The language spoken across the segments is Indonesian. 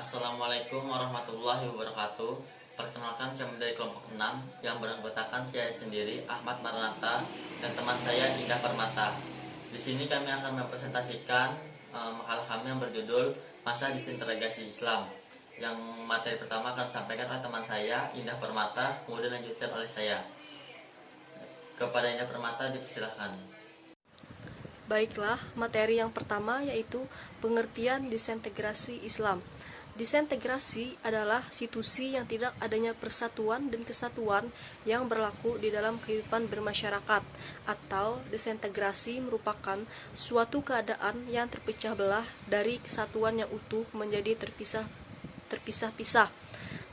Assalamualaikum warahmatullahi wabarakatuh. Perkenalkan, kami dari kelompok 6 yang beranggotakan saya sendiri, Ahmad Maranata, dan teman saya Indah Permata. Di sini kami akan mempresentasikan makalah kami yang berjudul Masa Disintegrasi Islam. Yang materi pertama akan disampaikan oleh teman saya Indah Permata, kemudian dilanjutkan oleh saya. Kepada Indah Permata dipersilakan. Baiklah, materi yang pertama yaitu pengertian disintegrasi Islam. Disintegrasi adalah situasi yang tidak adanya persatuan dan kesatuan yang berlaku di dalam kehidupan bermasyarakat, atau disintegrasi merupakan suatu keadaan yang terpecah belah dari kesatuan yang utuh menjadi terpisah-pisah.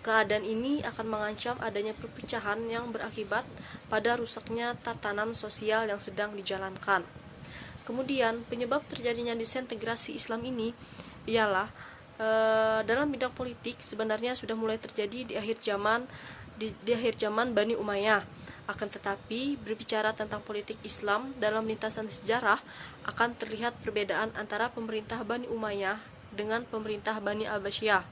Keadaan ini akan mengancam adanya perpecahan yang berakibat pada rusaknya tatanan sosial yang sedang dijalankan. Kemudian, penyebab terjadinya disintegrasi Islam ini ialah dalam bidang politik sebenarnya sudah mulai terjadi di akhir zaman Bani Umayyah. Akan tetapi, berbicara tentang politik Islam dalam lintasan sejarah akan terlihat perbedaan antara pemerintah Bani Umayyah dengan pemerintah Bani Abbasiyah.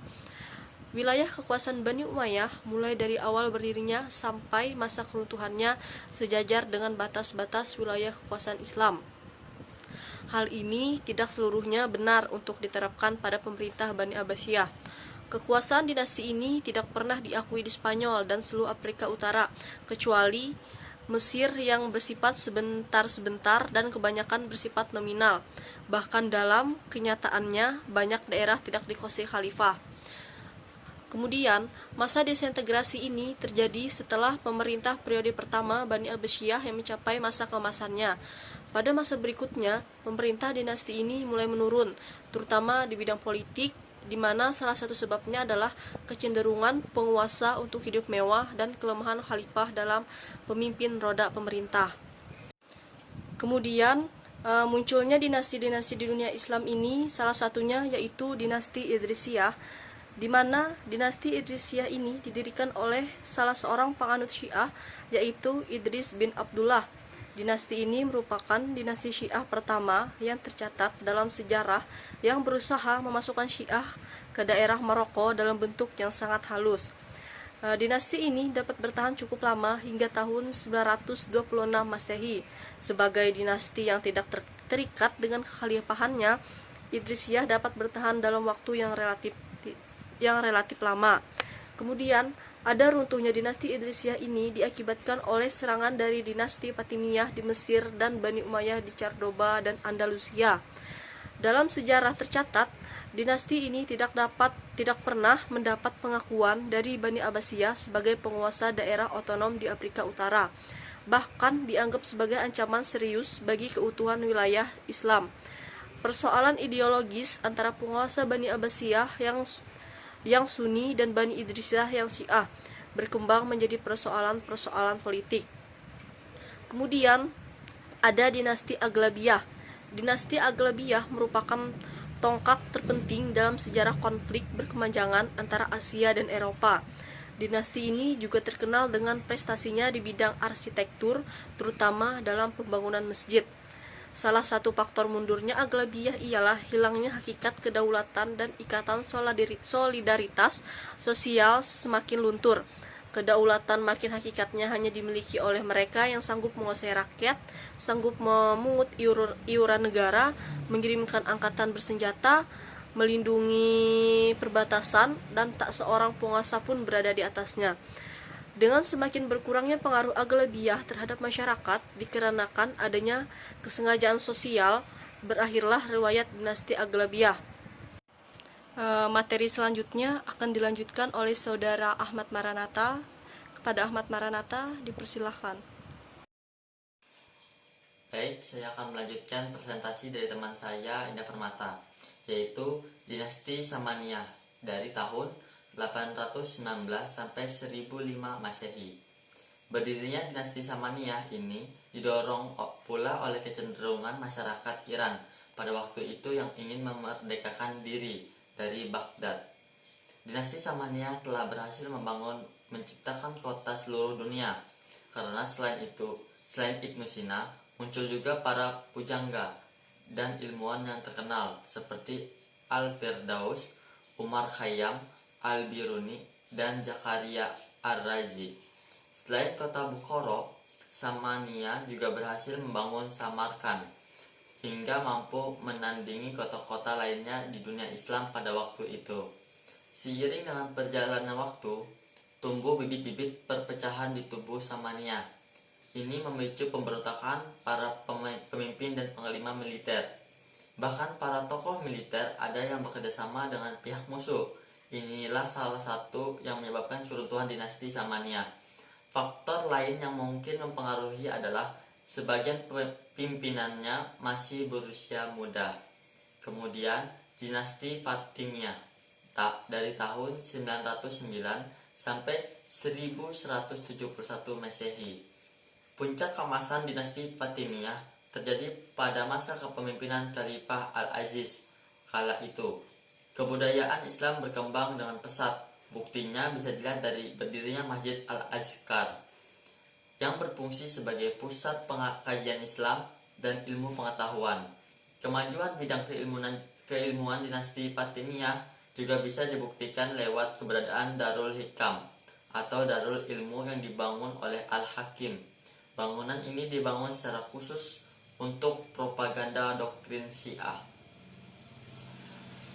Wilayah kekuasaan Bani Umayyah mulai dari awal berdirinya sampai masa keruntuhannya sejajar dengan batas-batas wilayah kekuasaan Islam. Hal ini tidak seluruhnya benar untuk diterapkan pada pemerintah Bani Abbasiyah. Kekuasaan dinasti ini tidak pernah diakui di Spanyol dan seluruh Afrika Utara, kecuali Mesir yang bersifat sebentar-sebentar dan kebanyakan bersifat nominal. Bahkan dalam kenyataannya, banyak daerah tidak dikuasai khalifah. Kemudian, masa disintegrasi ini terjadi setelah pemerintah periode pertama Bani Abbasiyah yang mencapai masa keemasannya. Pada masa berikutnya, pemerintah dinasti ini mulai menurun, terutama di bidang politik, di mana salah satu sebabnya adalah kecenderungan penguasa untuk hidup mewah dan kelemahan khalifah dalam pemimpin roda pemerintah. Kemudian, munculnya dinasti-dinasti di dunia Islam ini, salah satunya yaitu dinasti Idrisiyah, di mana dinasti Idrisiyah ini didirikan oleh salah seorang penganut Syiah, yaitu Idris bin Abdullah. Dinasti ini merupakan dinasti Syiah pertama yang tercatat dalam sejarah yang berusaha memasukkan Syiah ke daerah Maroko dalam bentuk yang sangat halus. Dinasti ini dapat bertahan cukup lama hingga tahun 926 Masehi. Sebagai dinasti yang tidak terikat dengan kekhalifahannya, Idrisiyah dapat bertahan dalam waktu yang relatif lama. Kemudian, ada runtuhnya dinasti Idrisiyah ini diakibatkan oleh serangan dari dinasti Fatimiyah di Mesir dan Bani Umayyah di Cordoba dan Andalusia. Dalam sejarah tercatat, dinasti ini tidak pernah mendapat pengakuan dari Bani Abbasiyah sebagai penguasa daerah otonom di Afrika Utara. Bahkan dianggap sebagai ancaman serius bagi keutuhan wilayah Islam. Persoalan ideologis antara penguasa Bani Abbasiyah yang Sunni dan Bani Idrisiyah yang Syiah berkembang menjadi persoalan politik. Kemudian ada dinasti Aghlabiyah. Dinasti Aghlabiyah merupakan tonggak terpenting dalam sejarah konflik berkepanjangan antara Asia dan Eropa. Dinasti ini juga terkenal dengan prestasinya di bidang arsitektur, terutama dalam pembangunan masjid. Salah satu faktor mundurnya Aghlabiyah ialah hilangnya hakikat kedaulatan dan ikatan solidaritas sosial semakin luntur. Kedaulatan makin hakikatnya hanya dimiliki oleh mereka yang sanggup menguasai rakyat, sanggup memungut iuran negara, mengirimkan angkatan bersenjata, melindungi perbatasan, dan tak seorang penguasa pun berada di atasnya. Dengan semakin berkurangnya pengaruh Aghlabiyah terhadap masyarakat dikarenakan adanya kesengajaan sosial, berakhirlah riwayat dinasti Aghlabiyah. Materi selanjutnya akan dilanjutkan oleh saudara Ahmad Maranata. Kepada Ahmad Maranata dipersilahkan. Baik, saya akan melanjutkan presentasi dari teman saya Indah Permata, yaitu dinasti Samaniyah dari tahun 819 sampai 1005 Masehi. Berdirinya dinasti Samaniyah ini didorong pula oleh kecenderungan masyarakat Iran pada waktu itu yang ingin memerdekakan diri dari Baghdad. Dinasti Samaniyah telah berhasil menciptakan kota seluruh dunia. Karena selain Ibnu Sina, muncul juga para pujangga dan ilmuwan yang terkenal seperti Al-Firdaus, Umar Khayyam Al-Biruni, dan Zakaria Ar-Razi. Selain kota Bukhara, Samania juga berhasil membangun Samarkand hingga mampu menandingi kota-kota lainnya di dunia Islam pada waktu itu. Seiring dengan perjalanan waktu, tumbuh bibit-bibit perpecahan di tubuh Samania. Ini memicu pemberontakan para pemimpin dan panglima militer. Bahkan para tokoh militer ada yang bekerjasama dengan pihak musuh. Inilah salah satu yang menyebabkan keruntuhan dinasti Samania. Faktor lain yang mungkin mempengaruhi adalah sebagian pimpinannya masih berusia muda. Kemudian dinasti Fatimiyah dari tahun 909 sampai 1171 Masehi. Puncak keemasan dinasti Fatimiyah terjadi pada masa kepemimpinan Khalifah Al-Aziz kala itu. Kebudayaan Islam berkembang dengan pesat. Buktinya bisa dilihat dari berdirinya Masjid Al-Azkar yang berfungsi sebagai pusat pengkajian Islam dan ilmu pengetahuan. Kemajuan bidang keilmuan dinasti Fatimiyah juga bisa dibuktikan lewat keberadaan Darul Hikam atau Darul Ilmu yang dibangun oleh Al-Hakim. Bangunan ini dibangun secara khusus untuk propaganda doktrin Syiah.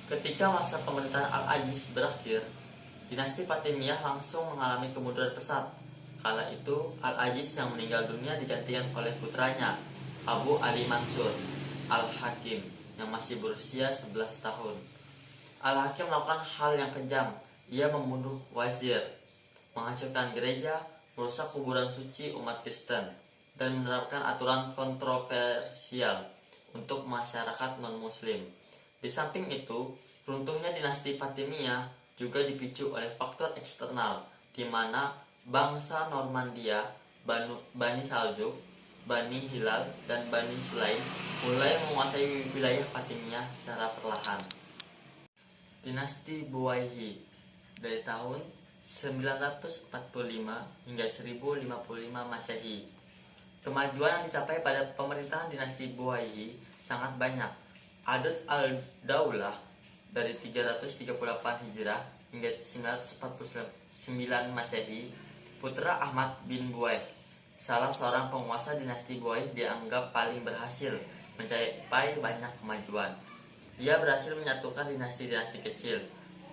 Ketika masa pemerintahan Al-Aziz berakhir, dinasti Fatimiyah langsung mengalami kemunduran pesat. Kala itu, Al-Aziz yang meninggal dunia digantikan oleh putranya, Abu Ali Mansur Al-Hakim, yang masih berusia 11 tahun. Al-Hakim melakukan hal yang kejam. Ia membunuh wazir, menghancurkan gereja, merusak kuburan suci umat Kristen, dan menerapkan aturan kontroversial untuk masyarakat non-muslim. Di samping itu, runtuhnya dinasti Fatimiyah juga dipicu oleh faktor eksternal, di mana bangsa Normandia, Bani Saljuk, Bani Hilal, dan Bani Sulaim mulai menguasai wilayah Fatimiyah secara perlahan. Dinasti Buwayhi dari tahun 945 hingga 1055 Masehi. Kemajuan yang dicapai pada pemerintahan dinasti Buwayhi sangat banyak. Adud al-Daulah dari 338 Hijrah hingga 949 Masehi, putra Ahmad bin Buwayh, salah seorang penguasa dinasti Buwayh, dianggap paling berhasil mencapai banyak kemajuan. Ia berhasil menyatukan dinasti-dinasti kecil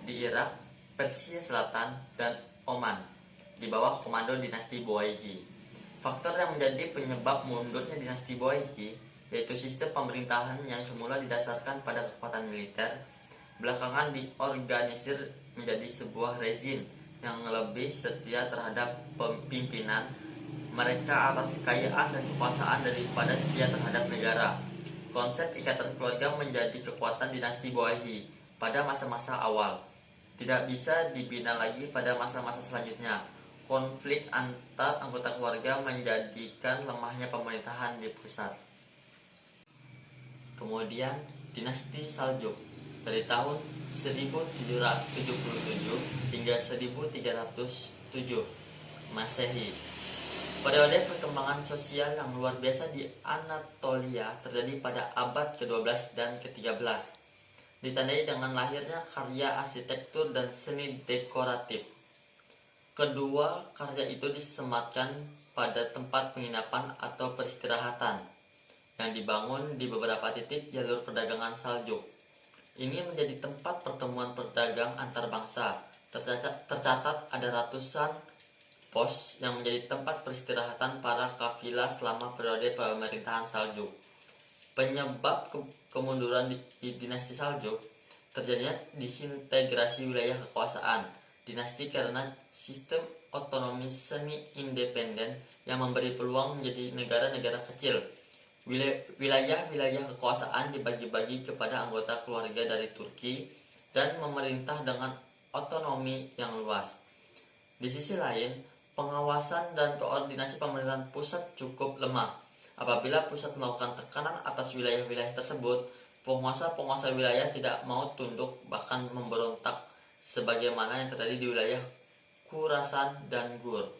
di Irak, Persia Selatan, dan Oman di bawah komando dinasti Buwayhi. Faktor yang menjadi penyebab mundurnya dinasti Buwayhi yaitu sistem pemerintahan yang semula didasarkan pada kekuatan militer, belakangan diorganisir menjadi sebuah rezim yang lebih setia terhadap pimpinan mereka atas kekayaan dan kekuasaan daripada setia terhadap negara. Konsep ikatan keluarga menjadi kekuatan dinasti Buwayhi pada masa-masa awal. Tidak bisa dibina lagi pada masa-masa selanjutnya. Konflik antar anggota keluarga menjadikan lemahnya pemerintahan di pusat. Kemudian dinasti Saljuk dari tahun 1777 hingga 1307 Masehi. Periode perkembangan sosial yang luar biasa di Anatolia terjadi pada abad ke-12 dan ke-13. Ditandai dengan lahirnya karya arsitektur dan seni dekoratif. Kedua karya itu disematkan pada tempat penginapan atau peristirahatan yang dibangun di beberapa titik jalur perdagangan Saljuk. Ini menjadi tempat pertemuan pedagang antar bangsa. Tercatat ada ratusan pos yang menjadi tempat peristirahatan para kafilah selama periode pemerintahan Saljuk. Penyebab kemunduran di dinasti Saljuk terjadinya disintegrasi wilayah kekuasaan dinasti karena sistem otonomi semi-independen yang memberi peluang menjadi negara-negara kecil. Wilayah-wilayah kekuasaan dibagi-bagi kepada anggota keluarga dari Turki dan memerintah dengan otonomi yang luas. Di sisi lain, pengawasan dan koordinasi pemerintahan pusat cukup lemah. Apabila pusat melakukan tekanan atas wilayah-wilayah tersebut, penguasa-penguasa wilayah tidak mau tunduk bahkan memberontak sebagaimana yang terjadi di wilayah Khurasan dan Gur.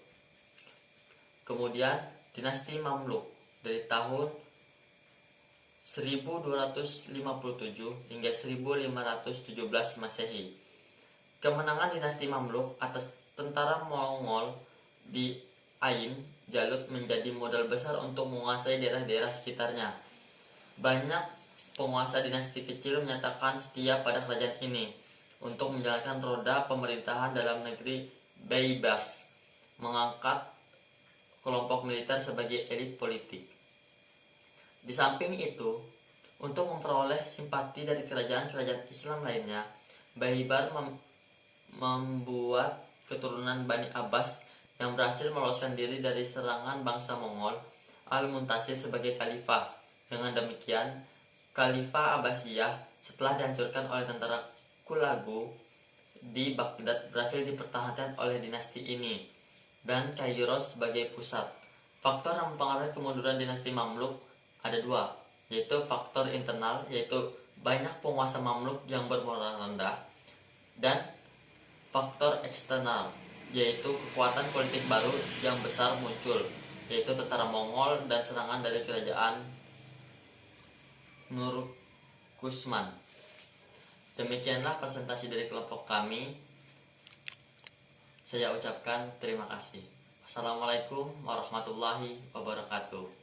Kemudian dinasti Mamluk dari tahun 1257 hingga 1517 Masehi. Kemenangan dinasti Mamluk atas tentara Mongol di Ain Jalut menjadi modal besar untuk menguasai daerah-daerah sekitarnya. Banyak penguasa dinasti kecil menyatakan setia pada kerajaan ini untuk menjalankan roda pemerintahan dalam negeri bebas, mengangkat kelompok militer sebagai elit politik. Di samping itu, untuk memperoleh simpati dari kerajaan-kerajaan Islam lainnya, Baibar membuat keturunan Bani Abbas yang berhasil meloloskan diri dari serangan bangsa Mongol Al-Muntasir sebagai khalifah. Dengan demikian, Khalifah Abbasiyah setelah dihancurkan oleh tentara Kulagu di Baghdad berhasil dipertahankan oleh dinasti ini dan Kairo sebagai pusat. Faktor yang mempengaruhi kemunduran dinasti Mamluk ada dua, yaitu faktor internal, yaitu banyak penguasa Mamluk yang bermoral rendah, dan faktor eksternal, yaitu kekuatan politik baru yang besar muncul, yaitu tentara Mongol dan serangan dari kerajaan Nurkusman. Demikianlah presentasi dari kelompok kami. Saya ucapkan terima kasih. Assalamualaikum warahmatullahi wabarakatuh.